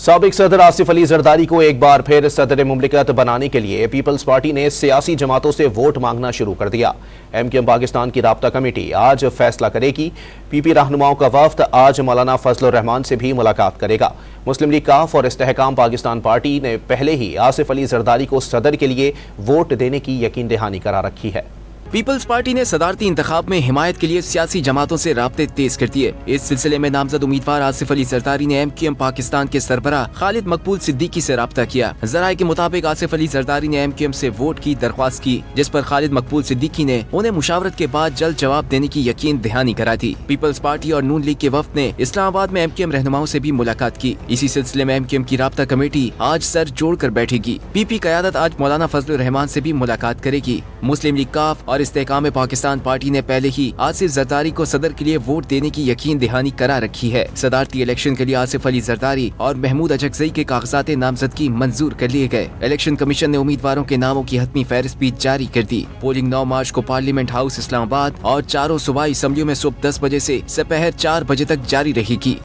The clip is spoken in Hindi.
साबिक सदर आसिफ अली जरदारी को एक बार फिर सदर मुमलिकत बनाने के लिए पीपल्स पार्टी ने सियासी जमातों से वोट मांगना शुरू कर दिया। एमक्यूएम पाकिस्तान की राब्ता कमेटी आज फैसला करेगी। पीपी रहनुमाओं का वफ्द आज मौलाना फजल रहमान से भी मुलाकात करेगा। मुस्लिम लीग काफ और इस्तेहकाम पाकिस्तान पार्टी ने पहले ही आसिफ अली जरदारी को सदर के लिए वोट देने की यकीन दहानी करा रखी है। पीपल्स पार्टी ने सदारती इंतखाब में हिमायत के लिए सियासी जमातों से राब्ते तेज कर दिए। इस सिलसिले में नामजद उम्मीदवार आसिफ अली जरदारी ने एमक्यूएम पाकिस्तान के सरबराह खालिद मकबूल सिद्दीकी से राब्ता किया। जराये के मुताबिक आसिफ अली जरदारी ने एमक्यूएम से वोट की दरख्वास्त की, जिस पर खालिद मकबूल सिद्दीकी ने उन्हें मुशावरत के बाद जल्द जवाब देने की यकीन दहानी करा दी। पीपल्स पार्टी और नून लीग के वफ्द ने इस्लामाबाद में एमक्यूएम रहनुमाओं से भी मुलाकात की। इसी सिलसिले में एमक्यूएम की राब्ता कमेटी आज सर जोड़ कर बैठेगी। पीपी क़यादत आज मौलाना फजल रहमान से भी मुलाकात करेगी। मुस्लिम लीग काफ और इस्तेहकाम पाकिस्तान पार्टी ने पहले ही आसिफ जरदारी को सदर के लिए वोट देने की यकीन दहानी करा रखी है। सदारती इलेक्शन के लिए आसिफ अली जरदारी और महमूद अचकजई के कागजात नामजदगी मंजूर कर लिए गए। इलेक्शन कमीशन ने उम्मीदवारों के नामों की हतमी फहरिस्त भी जारी कर दी। पोलिंग 9 मार्च को पार्लियामेंट हाउस इस्लामाबाद और चारों सूबाई असम्बलियों में सुबह 10 बजे से दोपहर 4 बजे तक जारी रहेगी।